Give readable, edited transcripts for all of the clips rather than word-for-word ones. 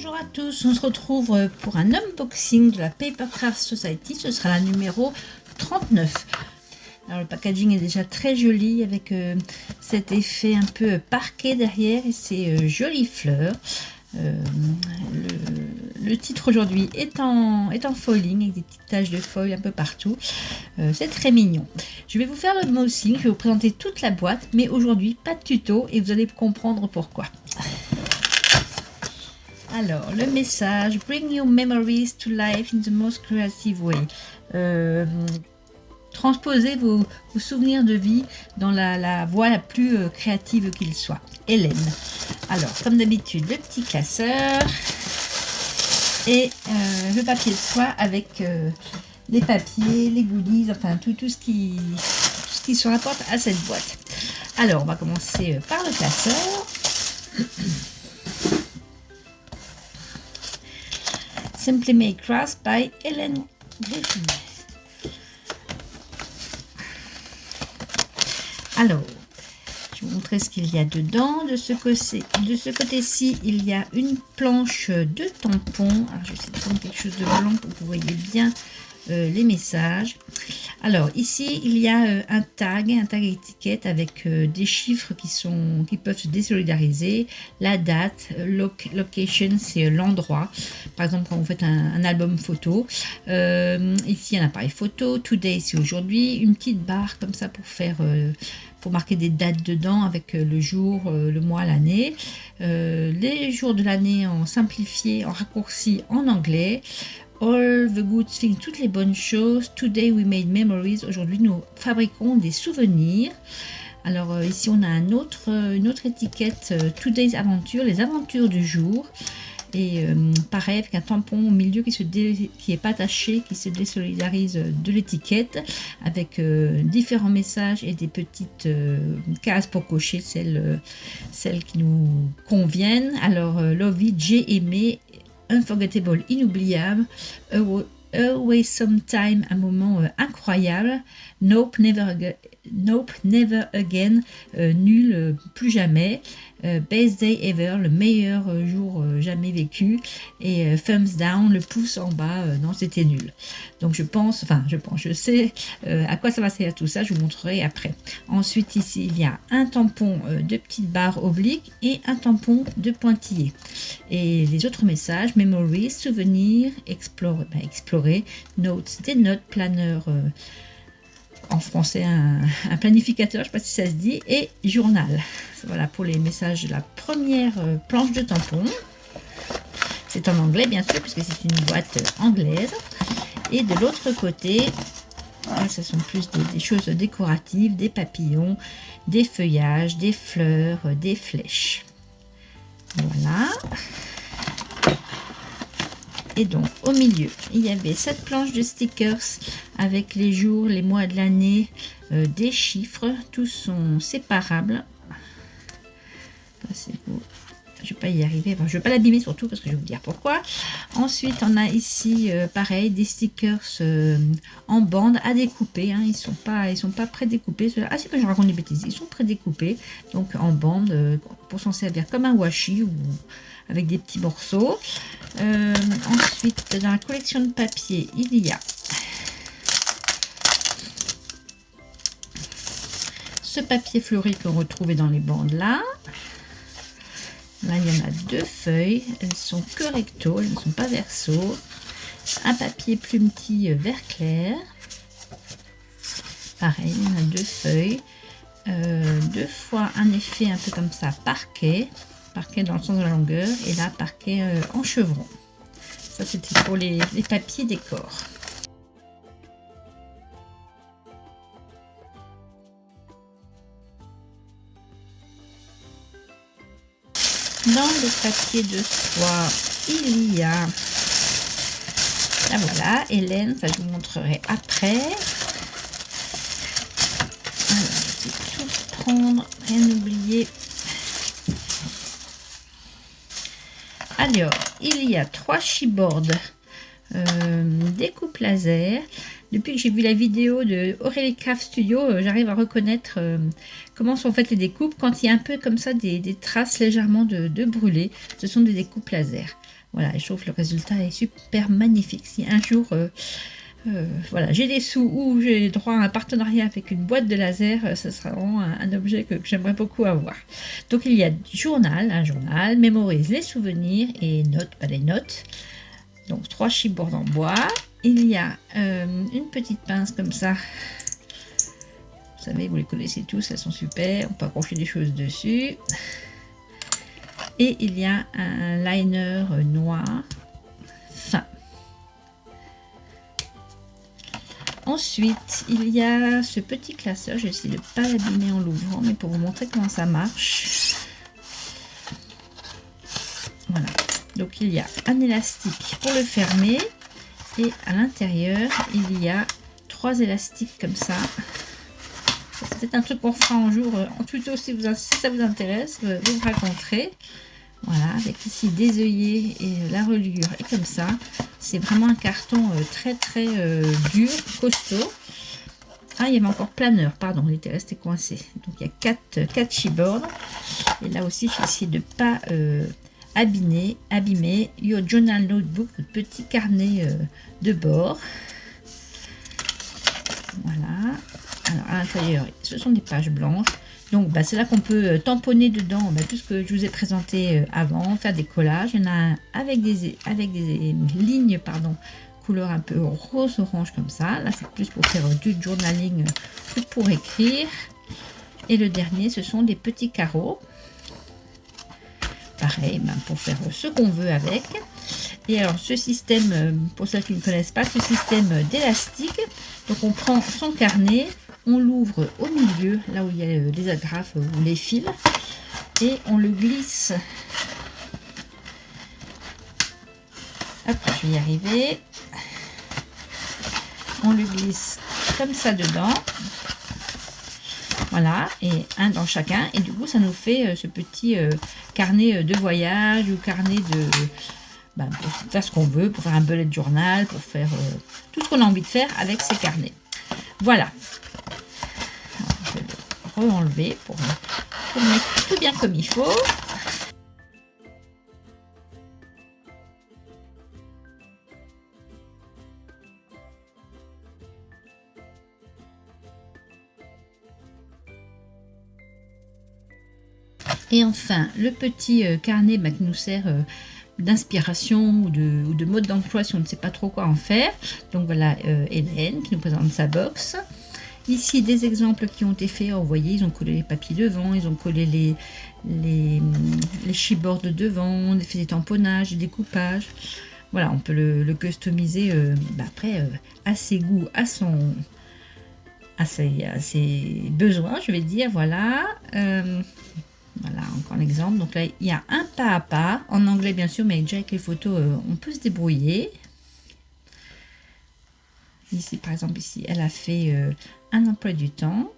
Bonjour à tous, on se retrouve pour un unboxing de la Papercraft Society, ce sera la numéro 39. Alors le packaging est déjà très joli avec cet effet un peu parquet derrière et ces jolies fleurs. Le titre aujourd'hui est en foiling avec des petites taches de foil un peu partout. C'est très mignon. Je vais vous faire le unboxing, je vais vous présenter toute la boîte, mais aujourd'hui pas de tuto et vous allez comprendre pourquoi. Alors, le message, bring your memories to life in the most creative way. Transposez vos souvenirs de vie dans la voie la plus créative qu'il soit. Hélène. Alors, comme d'habitude, le petit classeur et le papier de soie avec les papiers, les goodies, enfin tout ce qui se rapporte à cette boîte. Alors, on va commencer par le classeur. Simply Made Crafts by Hélène Griffin. Alors, je vais vous montrer ce qu'il y a dedans. De ce côté-ci, il y a une planche de tampons. Alors, je vais essayer de prendre quelque chose de blanc pour que vous voyez bien les messages. Alors ici il y a un tag étiquette avec des chiffres qui peuvent se désolidariser, la date, location c'est l'endroit, par exemple quand vous faites un album photo, ici un appareil photo, today c'est aujourd'hui, une petite barre comme ça pour marquer des dates dedans avec le jour, le mois, l'année, les jours de l'année en simplifié, en raccourci en anglais. All the good things, toutes les bonnes choses. Today we made memories. Aujourd'hui, nous fabriquons des souvenirs. Alors ici, on a une autre étiquette, Today's Adventure, les aventures du jour. Et pareil, avec un tampon au milieu qui est pas attaché, qui se désolidarise de l'étiquette, avec différents messages et des petites cases pour cocher celles qui nous conviennent. Alors, Lovey, j'ai aimé. Unforgettable, inoubliable, always sometime, un moment incroyable, nope, never again, nul, plus jamais, best day ever, le meilleur jour jamais vécu, et thumbs down, le pouce en bas, non c'était nul. Donc je sais à quoi ça va servir tout ça, je vous montrerai après. Ensuite ici il y a un tampon de petites barres obliques et un tampon de pointillés. Et les autres messages, memories, souvenirs, explorer, notes, des notes, planeurs, en français un planificateur, je ne sais pas si ça se dit, et journal. Voilà pour les messages de la première planche de tampon. C'est en anglais bien sûr, puisque c'est une boîte anglaise. Et de l'autre côté, là, ce sont plus des choses décoratives, des papillons, des feuillages, des fleurs, des flèches. Voilà. Et donc au milieu il y avait cette planche de stickers avec les jours, les mois de l'année, des chiffres, tous sont séparables. Je ne vais pas y arriver, enfin, je ne vais pas l'abîmer surtout parce que je vais vous dire pourquoi. Ensuite on a ici pareil des stickers en bande à découper, hein. Ils sont pas prédécoupés. Ah c'est que je raconte des bêtises, ils sont prédécoupés donc en bande pour s'en servir comme un washi ou avec des petits morceaux. Ensuite dans la collection de papier il y a ce papier fleuri qu'on retrouvait dans les bandes là. Là il y en a deux feuilles, elles sont que recto, elles ne sont pas verso. Un papier plumetis vert clair, pareil il y en a deux feuilles, deux fois un effet un peu comme ça parquet dans le sens de la longueur, et là parquet en chevron. Ça c'était pour les papiers décor. Dans le papier de soie il y a, là voilà, Hélène, ça je vous montrerai après. Alors je vais tout prendre, rien oublier. Alors, il y a 3 chipboards, des coupes laser, depuis que j'ai vu la vidéo de Aurélie Craft Studio, j'arrive à reconnaître comment sont faites les découpes. Quand il y a un peu comme ça des traces légèrement de brûlé, ce sont des découpes laser. Voilà, et je trouve que le résultat est super magnifique. Si un jour voilà, j'ai des sous ou j'ai droit à un partenariat avec une boîte de laser, ce sera vraiment un objet que j'aimerais beaucoup avoir. Donc il y a un journal, mémorise les souvenirs et note, pas les notes. Donc 3 chipboards en bois. Il y a une petite pince comme ça. Vous savez, vous les connaissez tous, elles sont super. On peut accrocher des choses dessus. Et il y a un liner noir fin. Ensuite, il y a ce petit classeur. Je vais essayer de ne pas l'abîmer en l'ouvrant, mais pour vous montrer comment ça marche. Voilà. Donc, il y a un élastique pour le fermer. Et à l'intérieur, il y a 3 élastiques comme ça. C'est peut-être un truc qu'on fera un jour en tuto si ça vous intéresse. Vous me raconterez. Voilà, avec ici des œillets et la reliure et comme ça. C'est vraiment un carton très dur, costaud. Ah, il y avait encore planeur, pardon, il était resté coincé. Donc il y a 4 chipboards. Et là aussi, je vais essayer de ne pas abîmer Your Journal Notebook, le petit carnet de bord. Voilà. Alors à l'intérieur, ce sont des pages blanches. Donc c'est là qu'on peut tamponner dedans tout ce que je vous ai présenté avant, faire des collages. Il y en a un avec des lignes, pardon, couleur un peu rose-orange comme ça. Là c'est plus pour faire du journaling que pour écrire. Et le dernier, ce sont des petits carreaux. Pareil, pour faire ce qu'on veut avec. Et alors ce système, pour ceux qui ne connaissent pas, ce système d'élastique, donc on prend son carnet, on l'ouvre au milieu, là où il y a les agrafes ou les fils, et on le glisse. Hop, je vais y arriver. On le glisse comme ça dedans. Voilà, et un dans chacun. Et du coup, ça nous fait ce petit carnet de voyage ou carnet de... pour faire ce qu'on veut, pour faire un bullet journal, pour faire tout ce qu'on a envie de faire avec ces carnets. Voilà. Alors, je vais le re-enlever pour le mettre tout bien comme il faut. Et enfin, le petit carnet qui nous sert d'inspiration ou de mode d'emploi si on ne sait pas trop quoi en faire. Donc voilà Hélène qui nous présente sa box. Ici des exemples qui ont été faits. Vous voyez, ils ont collé les papiers devant, ils ont collé les chipboards devant, on a fait des tamponnages, des découpages. Voilà, on peut le customiser après à ses goûts, à ses besoins, je vais dire. Voilà. Voilà, encore un exemple. Donc là, il y a un pas à pas, en anglais bien sûr, mais déjà avec les photos, on peut se débrouiller. Ici, par exemple, ici, elle a fait un emploi du temps.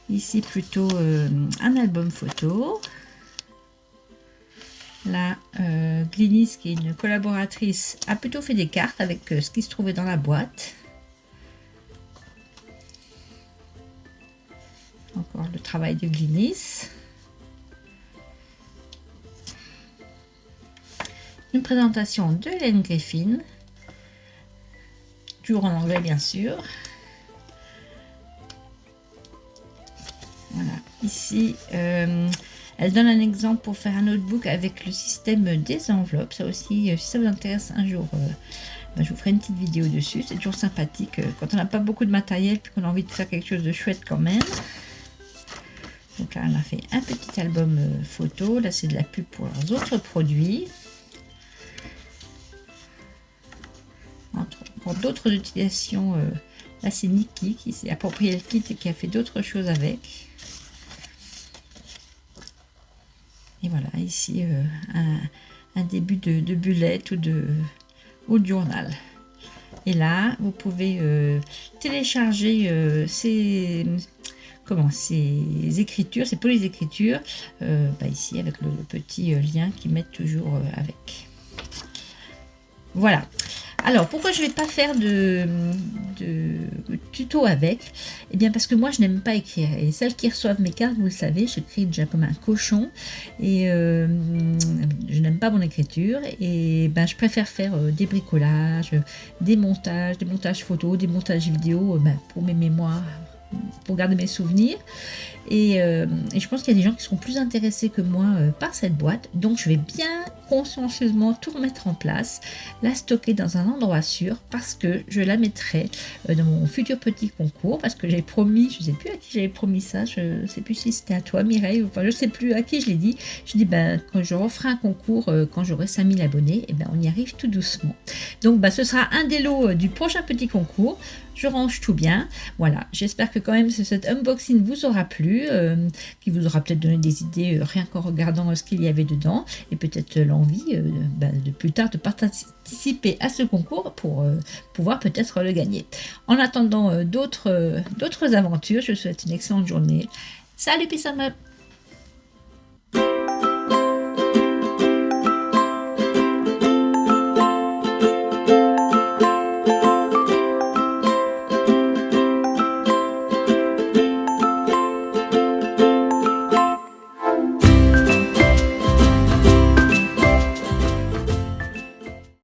Ici, plutôt un album photo. Là, Glynis, qui est une collaboratrice, a plutôt fait des cartes avec ce qui se trouvait dans la boîte. Encore le travail de Glynis. Une présentation de Hélène Griffin. Toujours en anglais, bien sûr. Voilà. Ici, elle donne un exemple pour faire un notebook avec le système des enveloppes. Ça aussi, si ça vous intéresse un jour, je vous ferai une petite vidéo dessus. C'est toujours sympathique quand on n'a pas beaucoup de matériel puis qu'on a envie de faire quelque chose de chouette quand même. Donc là, on a fait un petit album photo. Là, c'est de la pub pour leurs autres produits. Pour d'autres utilisations, là, c'est Nikki qui s'est approprié le kit et qui a fait d'autres choses avec. Et voilà, ici, un début de bullet ou de journal. Et là, vous pouvez télécharger ces écritures, ces polyécritures, ici avec le petit lien qu'ils mettent toujours avec. Voilà. Alors, pourquoi je ne vais pas faire de tuto avec? Eh bien, parce que moi, je n'aime pas écrire. Et celles qui reçoivent mes cartes, vous le savez, j'écris déjà comme un cochon. Et je n'aime pas mon écriture. Et ben, je préfère faire des bricolages, des montages photos, des montages vidéo pour mes mémoires, pour garder mes souvenirs. Et je pense qu'il y a des gens qui seront plus intéressés que moi par cette boîte. Donc je vais bien consciencieusement tout remettre en place, la stocker dans un endroit sûr parce que je la mettrai dans mon futur petit concours, parce que j'ai promis, je ne sais plus à qui j'avais promis ça, je ne sais plus si c'était à toi Mireille, enfin je ne sais plus à qui je l'ai dit. Je dis ben quand je referai un concours, quand j'aurai 5000 abonnés, et ben on y arrive tout doucement. Donc ce sera un des lots du prochain petit concours. Je range tout bien. Voilà, j'espère que quand même cet unboxing vous aura plu, qui vous aura peut-être donné des idées rien qu'en regardant ce qu'il y avait dedans, et peut-être l'envie de plus tard de participer à ce concours pour pouvoir peut-être le gagner. En attendant d'autres aventures, je vous souhaite une excellente journée. Salut, peace and love.